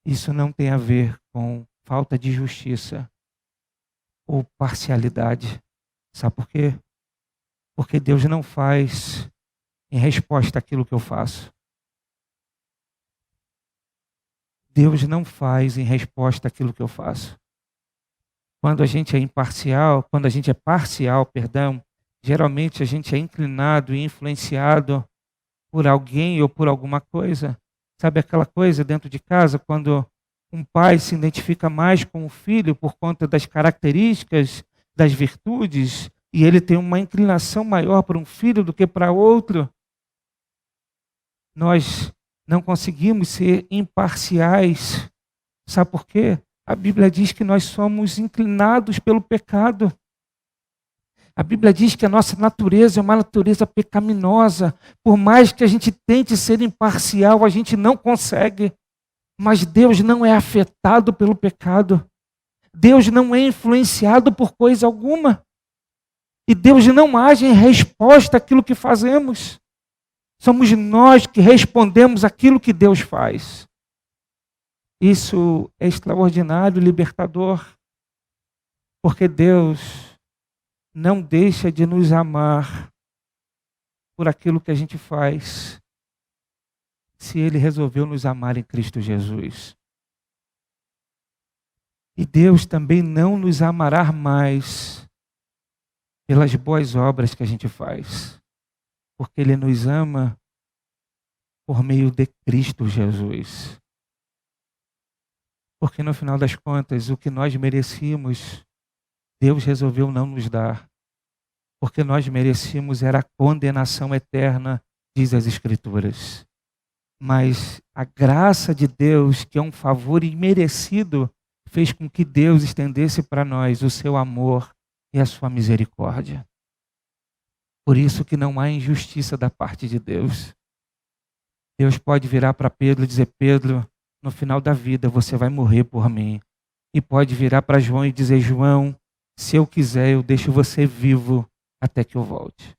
A: Isso não tem a ver com falta de justiça ou parcialidade. Sabe por quê? Porque Deus não faz em resposta àquilo que eu faço. Deus não faz em resposta àquilo que eu faço. Quando a gente é imparcial, quando a gente é parcial, perdão, geralmente a gente é inclinado e influenciado por alguém ou por alguma coisa. Sabe aquela coisa dentro de casa, quando um pai se identifica mais com o filho por conta das características, das virtudes, e ele tem uma inclinação maior para um filho do que para outro? Nós não conseguimos ser imparciais. Sabe por quê? A Bíblia diz que nós somos inclinados pelo pecado. A Bíblia diz que a nossa natureza é uma natureza pecaminosa. Por mais que a gente tente ser imparcial, a gente não consegue. Mas Deus não é afetado pelo pecado. Deus não é influenciado por coisa alguma. E Deus não age em resposta àquilo que fazemos. Somos nós que respondemos àquilo que Deus faz. Isso é extraordinário, libertador, porque Deus não deixa de nos amar por aquilo que a gente faz, se Ele resolveu nos amar em Cristo Jesus. E Deus também não nos amará mais pelas boas obras que a gente faz, porque Ele nos ama por meio de Cristo Jesus. Porque no final das contas, o que nós merecíamos, Deus resolveu não nos dar. Porque nós merecíamos era a condenação eterna, diz as Escrituras. Mas a graça de Deus, que é um favor imerecido, fez com que Deus estendesse para nós o seu amor e a sua misericórdia. Por isso que não há injustiça da parte de Deus. Deus pode virar para Pedro e dizer: Pedro, no final da vida você vai morrer por mim. E pode virar para João e dizer: João, se eu quiser, eu deixo você vivo até que eu volte.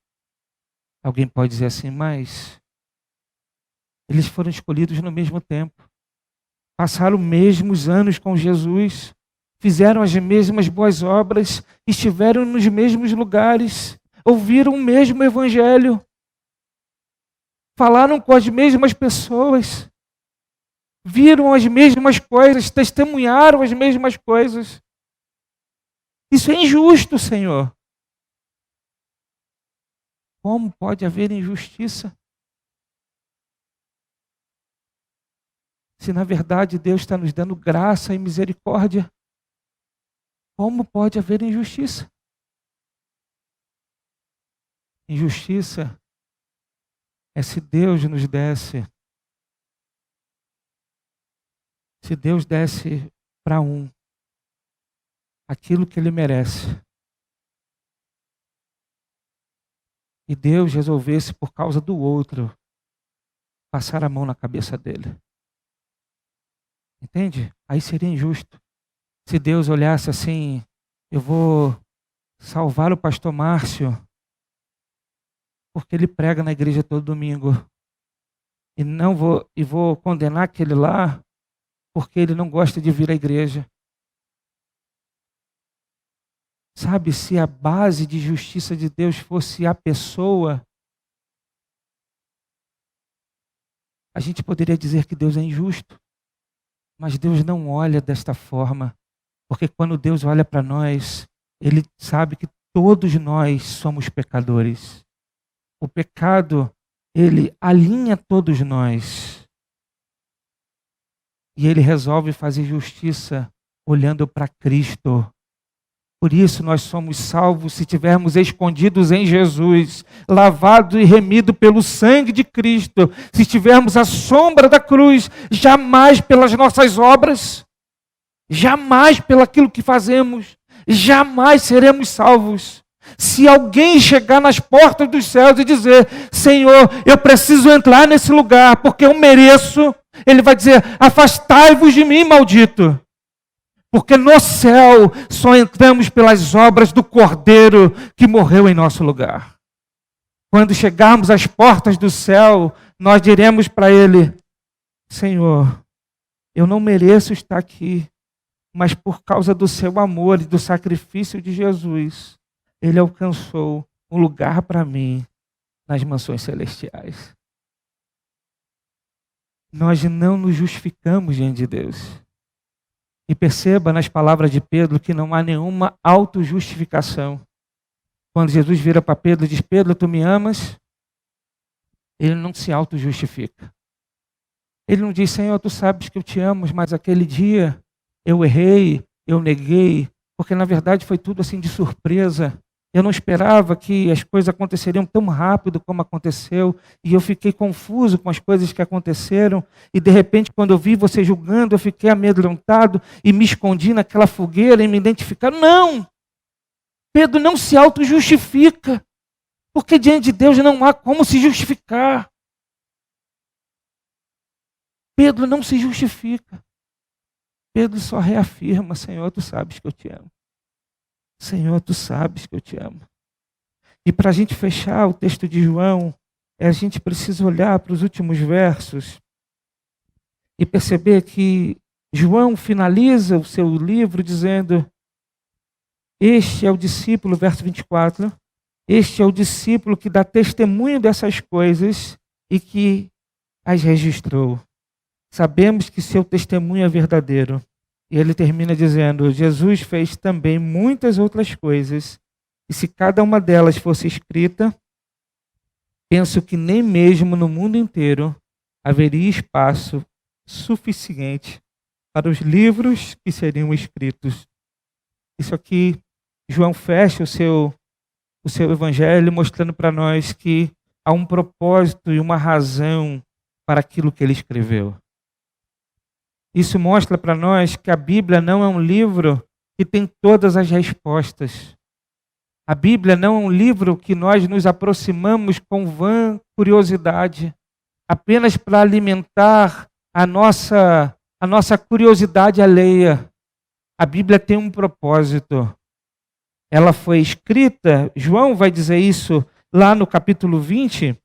A: Alguém pode dizer assim: mas eles foram escolhidos no mesmo tempo. Passaram os mesmos anos com Jesus. Fizeram as mesmas boas obras. Estiveram nos mesmos lugares. Ouviram o mesmo evangelho. Falaram com as mesmas pessoas. Viram as mesmas coisas. Testemunharam as mesmas coisas. Isso é injusto, Senhor. Como pode haver injustiça? Se na verdade Deus está nos dando graça e misericórdia, como pode haver injustiça? Injustiça é se Deus nos desse, se Deus desse para um aquilo que ele merece, e Deus resolvesse por causa do outro passar a mão na cabeça dele. Entende? Aí seria injusto. Se Deus olhasse assim: eu vou salvar o pastor Márcio porque ele prega na igreja todo domingo, e vou condenar aquele lá porque ele não gosta de vir à igreja. Sabe, se a base de justiça de Deus fosse a pessoa, a gente poderia dizer que Deus é injusto. Mas Deus não olha desta forma, porque quando Deus olha para nós, Ele sabe que todos nós somos pecadores. O pecado, ele alinha todos nós. E Ele resolve fazer justiça olhando para Cristo. Por isso nós somos salvos se estivermos escondidos em Jesus, lavados e remidos pelo sangue de Cristo, se estivermos à sombra da cruz, jamais pelas nossas obras, jamais pelo aquilo que fazemos, jamais seremos salvos. Se alguém chegar nas portas dos céus e dizer: Senhor, eu preciso entrar nesse lugar porque eu mereço, Ele vai dizer: afastai-vos de mim, maldito. Porque no céu só entramos pelas obras do Cordeiro que morreu em nosso lugar. Quando chegarmos às portas do céu, nós diremos para Ele: Senhor, eu não mereço estar aqui, mas por causa do seu amor e do sacrifício de Jesus, Ele alcançou um lugar para mim nas mansões celestiais. Nós não nos justificamos diante de Deus. E perceba nas palavras de Pedro que não há nenhuma autojustificação. Quando Jesus vira para Pedro e diz: Pedro, tu me amas? Ele não se autojustifica. Ele não diz: Senhor, tu sabes que eu te amo, mas aquele dia eu errei, eu neguei, porque na verdade foi tudo assim de surpresa. Eu não esperava que as coisas aconteceriam tão rápido como aconteceu, e eu fiquei confuso com as coisas que aconteceram, e de repente quando eu vi você julgando, eu fiquei amedrontado e me escondi naquela fogueira e me identificaram. Não! Pedro não se auto-justifica, porque diante de Deus não há como se justificar. Pedro não se justifica. Pedro só reafirma: Senhor, tu sabes que eu te amo. Senhor, tu sabes que eu te amo. E para a gente fechar o texto de João, a gente precisa olhar para os últimos versos e perceber que João finaliza o seu livro dizendo: este é o discípulo, verso 24, este é o discípulo que dá testemunho dessas coisas e que as registrou. Sabemos que seu testemunho é verdadeiro E ele termina dizendo: Jesus fez também muitas outras coisas, e se cada uma delas fosse escrita, penso que nem mesmo no mundo inteiro haveria espaço suficiente para os livros que seriam escritos. Isso aqui, João fecha o seu evangelho mostrando para nós que há um propósito e uma razão para aquilo que ele escreveu. Isso mostra para nós que a Bíblia não é um livro que tem todas as respostas. A Bíblia não é um livro que nós nos aproximamos com vã curiosidade, apenas para alimentar a nossa curiosidade alheia. A Bíblia tem um propósito. Ela foi escrita, João vai dizer isso lá no capítulo 20,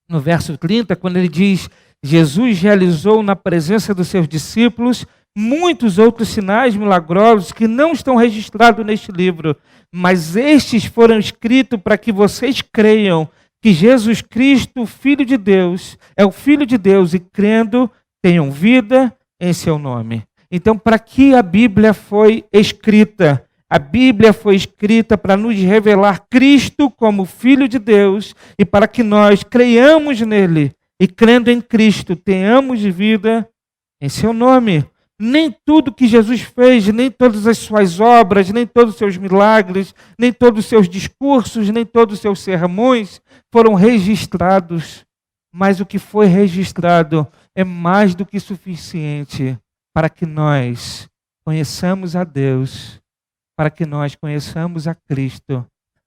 A: no verso 30, quando ele diz: Jesus realizou na presença dos seus discípulos muitos outros sinais milagrosos que não estão registrados neste livro, mas estes foram escritos para que vocês creiam que Jesus Cristo, Filho de Deus, é o Filho de Deus, e crendo, tenham vida em seu nome. Então, para que a Bíblia foi escrita? A Bíblia foi escrita para nos revelar Cristo como Filho de Deus e para que nós creiamos nele e, crendo em Cristo, tenhamos vida em seu nome. Nem tudo que Jesus fez, nem todas as suas obras, nem todos os seus milagres, nem todos os seus discursos, nem todos os seus sermões foram registrados. Mas o que foi registrado é mais do que suficiente para que nós conheçamos a Deus, para que nós conheçamos a Cristo,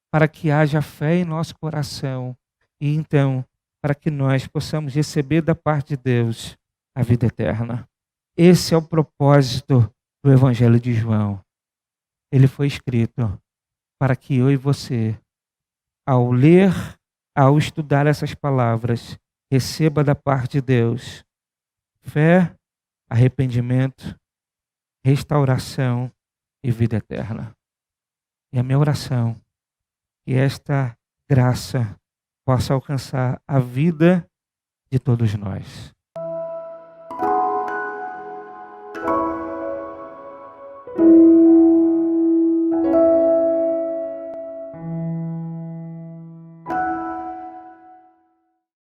A: para que haja fé em nosso coração e então para que nós possamos receber da parte de Deus a vida eterna. Esse é o propósito do Evangelho de João. Ele foi escrito para que eu e você, ao ler, ao estudar essas palavras, receba da parte de Deus fé, arrependimento, restauração e vida eterna. E a minha oração, que esta graça possa alcançar a vida de todos nós.